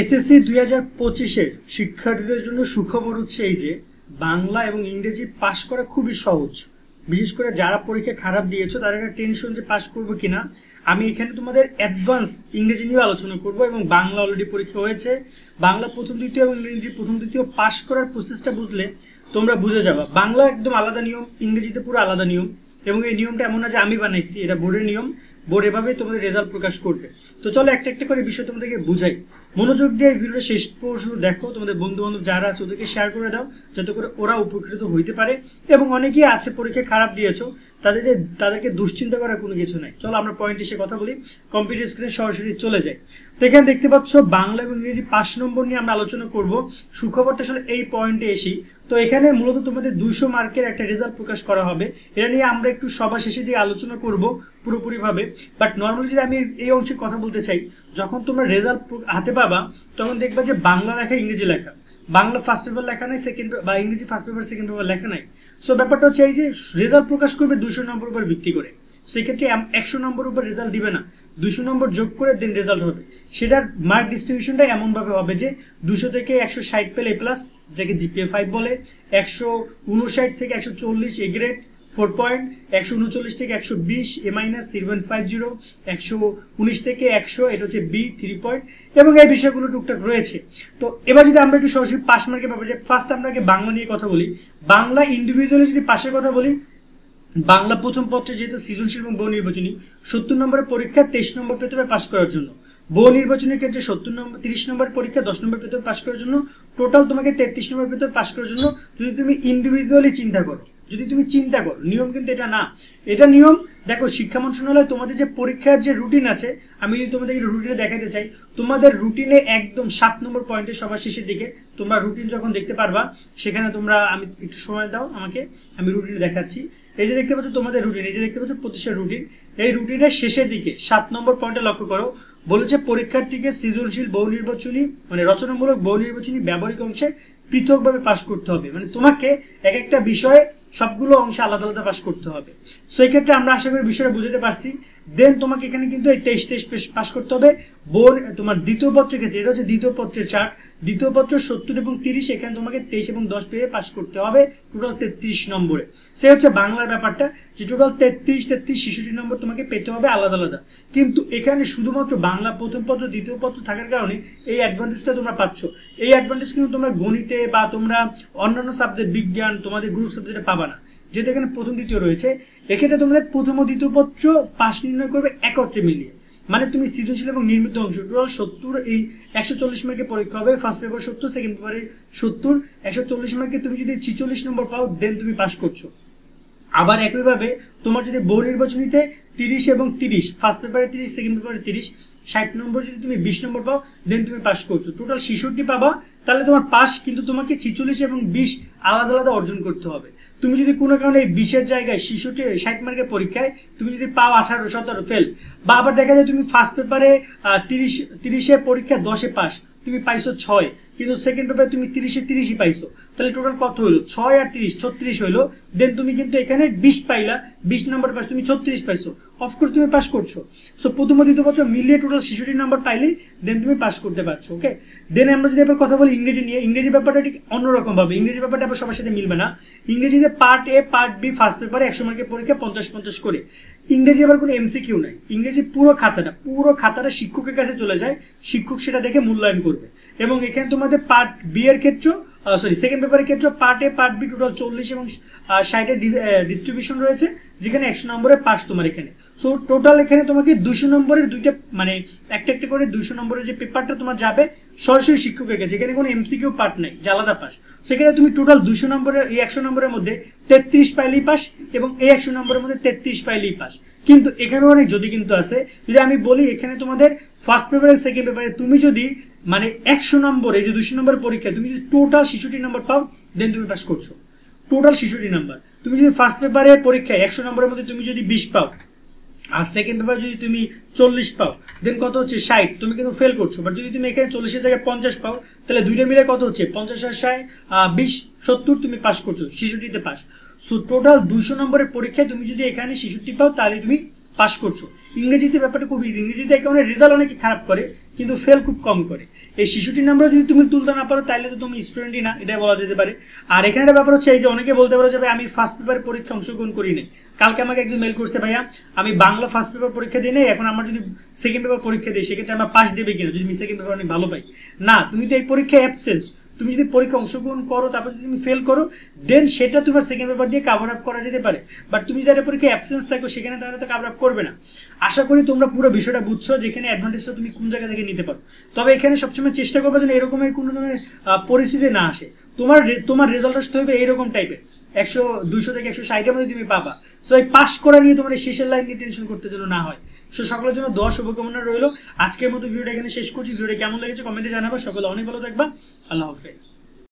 SSC 2025-এর শিক্ষার্থীদের জন্য সুখবর হচ্ছে এই যে বাংলা এবং ইংরেজি পাশ করা খুবই সহজ। বিশেষ করে যারা পরীক্ষা খারাপ দিয়েছো তারা একটা টেনশন যে পাশ করবো কিনা। আমি এখানে তোমাদের অ্যাডভান্স ইংরেজি নিয়ে আলোচনা করব এবং বাংলা অলরেডি পরীক্ষা হয়েছে, বাংলা প্রথম দ্বিতীয় এবং ইংরেজি প্রথম দ্বিতীয় পাশ করার প্রসেসটা বুঝলে তোমরা বুঝে যাবা। বাংলা একদম আলাদা নিয়ম, ইংরেজিতে পুরো আলাদা নিয়ম, এবং এই নিয়মটা এমন না যে আমি বানাইছি, এটা বোর্ডের নিয়ম। বোর্ড এভাবেই তোমাদের রেজাল্ট প্রকাশ করবে। তো চলো একটা একটা করে বিষয় তোমাদেরকে বুঝাই। মনোযোগ দিয়ে এই ভিডিওটা শেষ পর্যন্ত দেখো, তোমাদের বন্ধু বান্ধব যারা আছে ওদেরকে শেয়ার করে দাও যাতে করে ওরা উপকৃত হইতে পারে। এবং অনেকেই আছে পরীক্ষা খারাপ দিয়েছো, তাদেরকে দুশ্চিন্তা করার কোনো কিছু নাই। চলো আমরা পয়েন্ট এসে কথা বলি, কম্পিউটার স্ক্রিনে সরাসরি চলে যাই। তো এখানে দেখতে পাচ্ছ বাংলা এবং ইংরেজি 5 নম্বর নিয়ে আমরা আলোচনা করব। সুখবরটা আসলে এই পয়েন্টে এসি। তো এখানে মূলত তোমাদের 200 মার্কের একটা রেজাল্ট প্রকাশ করা হবে। এটা নিয়ে আমরা একটু সবার শেষে দিয়ে আলোচনা করব পুরোপুরিভাবে। বাট নর্মালি যদি আমি এই অংশে কথা বলতে চাই, যখন তোমরা রেজাল্ট হাতে পাবা তখন দেখবা যে বাংলা লেখা ইংরেজি লেখা, বাংলা ফার্স্ট পেপার লেখা নাই, সেকেন্ড বা ইংরেজি ফার্স্ট পেপার সেকেন্ড পেপার লেখা নাই। সো ব্যাপারটা হচ্ছে এই যে রেজাল্ট প্রকাশ করবে 200 নম্বর উপর ভিত্তি করে। সেক্ষেত্রে 100 নম্বর উপর রেজাল্ট দিবে না, 200 নম্বর যোগ করে দেন রেজাল্ট হবে। সেটার মার্ক ডিস্ট্রিবিউশনটা এমনভাবে হবে যে 200 থেকে 160 পেলে এ প্লাস, যেটাকে জিপিএ 5 বলে, 159 থেকে 140 এ গ্রেড 4 পয়েন্ট, 139 থেকে 120 এ মাইনাস 3.50, 119 থেকে 100 এটা হচ্ছে বি 3 পয়েন্ট, এবং এই বিষয়গুলো টুকটাক রয়েছে। তো এবার যদি আমরা একটু সরাসরি পাস মার্কের ব্যাপারে ফার্স্ট আমরা বাংলা নিয়ে কথা বলি। বাংলা ইন্ডিভিজুয়ালি যদি পাশের কথা বলি, বাংলা প্রথম পত্রে যেহেতু সৃজনশীল এবং বহু নির্বাচনী 70 নম্বরের পরীক্ষা 23 নম্বর পেতে হবে পাস করার জন্য। বহু নির্বাচনের ক্ষেত্রে 30 নম্বর পরীক্ষা 10 নম্বর পেতে হবে পাস করার জন্য। টোটাল তোমাকে 33 নম্বর পেতে হবে পাস করার জন্য। যদি তুমি ইন্ডিভিজুয়ালি চিন্তা করো, নিয়ম কিন্তু এটা না, এটা নিয়ম। দেখো শিক্ষা মন্ত্রণালয় তোমাদের যে পরীক্ষার যে রুটিন আছে, আমি যদি তোমাদের রুটিনে দেখাতে চাই, তোমাদের রুটিনে একদম 7 নম্বর পয়েন্টে সবার শেষের দিকে তোমরা রুটিন যখন দেখতে পারবা, সেখানে তোমরা, আমি একটু সময় দাও আমাকে, আমি রুটিনে দেখাচ্ছি। এই যে দেখতে পাচ্ছ তোমাদের রুটিন, এই যে দেখতে পাচ্ছ প্রতিষ্ঠার রুটিন, এই রুটিনের শেষের দিকে 7 নম্বর পয়েন্টে লক্ষ্য করো, বলেছে পরীক্ষার্থীকে সৃজনশীল বহু নির্বাচনী মানে রচনামূলক বহু নির্বাচনী ব্যবহারিক অংশে পৃথকভাবে পাস করতে হবে। মানে তোমাকে এক একটা বিষয়ে সবগুলো অংশে আলাদা আলাদা পাস করতে হবে। সো এই ক্ষেত্রে আমরা আশা করি বিষয়টা বুঝতে পারছি। দেন তোমাকে এখানে কিন্তু এই 23 পাস করতে হবে। তোমার দ্বিতীয় পত্রের ক্ষেত্রে এটা হচ্ছে দ্বিতীয় পত্রের চার্ট, দ্বিতীয় পত্র 70 এবং 30, এখানে তোমাকে 23 এবং 10 পেয়ে পাস করতে হবে টোটাল 33 নম্বরে। সে হচ্ছে বাংলার ব্যাপারটা, যে টোটাল 33, 66 নম্বর তোমাকে পেতে হবে আলাদা আলাদা। কিন্তু এখানে শুধুমাত্র বাংলা প্রথম পত্র দ্বিতীয় পত্র থাকার কারণে এই অ্যাডভান্টেজটা তোমরা পাচ্ছ। এই অ্যাডভান্টেজ কিন্তু তোমরা গণিতে বা তোমরা অন্যান্য সাবজেক্ট, বিজ্ঞান, তোমাদের গ্রুপ সাবজেক্টে পাবা না, যেটা এখানে প্রথম দ্বিতীয় রয়েছে। এক্ষেত্রে তোমাদের প্রথম ও দ্বিতীয় পত্র পাস নির্ণয় করবে একত্রে মিলিয়ে। মানে তুমি সৃজনশীল এবং নির্মিত অংশ টোটাল 70, এই 140 মার্কের পরীক্ষা হবে। ফার্স্ট পেপার 70, সেকেন্ড পেপারে 70, 140 মার্কে তুমি যদি 46 নম্বর পাও দেন তুমি পাস করছো। আবার একইভাবে তোমার যদি বহু নির্বাচনীতে 30 এবং 30, ফার্স্ট পেপারে 30, সেকেন্ড পেপারে 30, 60 নম্বর যদি তুমি 20 নম্বর পাও দেন তুমি পাস করছো। টোটাল 66 পাবা, তাহলে তোমার পাস। কিন্তু তোমাকে 46 এবং 20 আলাদা আলাদা অর্জন করতে হবে। তুমি যদি কোনো কারণে এই 20-এর জায়গায় 60 মার্কের পরীক্ষায় তুমি যদি পাও 18, 17 ফেল, বা আবার দেখা যায় তুমি ফার্স্ট পেপারে 30-এ পরীক্ষা 10-এ পাস, তুমি পাইছো 6, কিন্তু সেকেন্ড পেপারে তুমি 30-এ 30ই পাইছো, তাহলে টোটাল কত হলো? 6 আর 30 36 হইলো। দেন তুমি কিন্তু এখানে 20 পাইলা, 20 নম্বর পাস, তুমি 36 পাইছো, অফকোর্স তুমি পাস করছো। সো প্রথম ও দ্বিতীয় পত্র মিলিয়ে টোটাল 66 নম্বর পাইলেই দেন তুমি পাস করতে পারছো। ওকে, দেন আমরা যদি এবার কথা বলি ইংরেজি নিয়ে, ইংরেজি ব্যাপারটা ঠিক অন্যরকম ভাবে। ইংরেজি ব্যাপারটা আবার সবার সাথে মিলবে না। ইংরেজিতে part A part B first পেপারে 100 মার্কের পরীক্ষা 50-50 করে। ইংরেজি আবার কোনো এমসিকিউ নাই, ইংরেজি পুরো খাতাটা শিক্ষকের কাছে চলে যায়, শিক্ষক সেটা দেখে মূল্যায়ন করবে। এবং এখানে তোমাদের পার্ট বি এর ক্ষেত্রে সেকেন্ড পেপারের ক্ষেত্রে part A part B total 40 এবং 60 ডিস্ট্রিবিউশন রয়েছে, যেখানে 100 নম্বরের পাস তোমার এখানে। সো টোটাল এখানে তোমাকে 200 নম্বরের দুইটা, মানে একটা একটা করে 200 নম্বরের যে পেপারটা তোমার যাবে সরাসরি শিক্ষকের কাছে, এখানে কোনো এমসিকিউ পার্ট নাই যে আলাদা পাস। সেখানে তুমি টোটাল 200 নম্বরের, এই 100 নম্বরের মধ্যে 33 পাইলেই পাস, এবং এই 100 নম্বরের মধ্যে 33 পাইলেই পাস। কিন্তু এখানে অনেক যদি কিন্তু আছে। যদি আমি বলি এখানে তোমাদের ফার্স্ট পেপারে সেকেন্ড পেপারে তুমি যদি মানে 100 নম্বর, এই যে 200 নম্বরের পরীক্ষা তুমি যদি টোটাল 66 নম্বর পাও দেন তুমি পাস করছো। টোটাল 66 নম্বর। তুমি যদি ফার্স্ট পেপারে পরীক্ষায় 100 নম্বরের মধ্যে তুমি যদি 20 পাও, আর সেকেন্ড পেপার যদি তুমি 40 পাও দেন কত হচ্ছে 60, তুমি কিন্তু ফেল করছো। বাট যদি তুমি এখানে 40-এর জায়গায় 50 পাও, তাহলে দুইটা মিলে কত হচ্ছে 50 আর 60, 20, 70, তুমি পাস করছো, 66-তে পাস। সো টোটাল 200 নম্বরের পরীক্ষায় তুমি যদি এখানে 66 পাও তাহলে তুমি পাস করছো। ইংরেজিতে ব্যাপারটা খুব ইজি, ইংরেজিতে একেবারে রেজাল্ট অনেকে খারাপ করে কিন্তু ফেল খুব কম করে। এই 66 নাম্বার যদি তুমি তুলতে না পারো তাহলে তো তুমি স্টুডেন্টই না, এটা বলা যেতে পারে। আর এখানে একটা ব্যাপার হচ্ছে এই যে অনেকে বলতে পারো যে ভাই আমি ফার্স্ট পেপার পরীক্ষা অংশগ্রহণ করি নাই। কালকে আমাকে একজন মেল করছে, ভাইয়া আমি বাংলা ফার্স্ট পেপার পরীক্ষা দিই নাই, এখন আমার যদি সেকেন্ড পেপার পরীক্ষা দিই সেক্ষেত্রে আমার পাস দেবে কিনা যদি আমি সেকেন্ড পেপার অনেক ভালো পাই। না, তুমি তো এই পরীক্ষায় অ্যাবসেন্স, তুমি যদি পরীক্ষা অংশগ্রহণ করো তারপর যদি তুমি ফেল করো দেন সেটা তোমার সেকেন্ড পেপার দিয়ে কাভার আপ করা যেতে পারে। বাট তুমি যদি পরীক্ষায় অ্যাবসেন্স থাকো সেখানে তাহলে তো কাভার আপ করবে না। আশা করি তোমরা পুরো বিষয়টা বুঝছো যেখানে অ্যাডভান্টেজটা তুমি কোন জায়গা থেকে নিতে পারো। তবে এখানে সবসময় চেষ্টা করবে যেন এরকমের কোনো ধরনের পরিস্থিতি না আসে। তোমার রেজাল্ট আসতে হবে এইরকম টাইপের 200 থেকে 160 মধ্যে তুমি পাবা। সো এই পাস করা নিয়ে তোমার শেষের লাইন নিয়ে টেনশন করতে যেন না হয়। সো সকলের জন্য দোয়া শুভকামনা রইলো। আজকের মতো ভিডিওটা এখানে শেষ করছি। ভিডিওটা কেমন লেগেছে কমেন্টে জানাবো। সকলে অনেক ভালো থাকবা। আল্লাহ হাফেজ।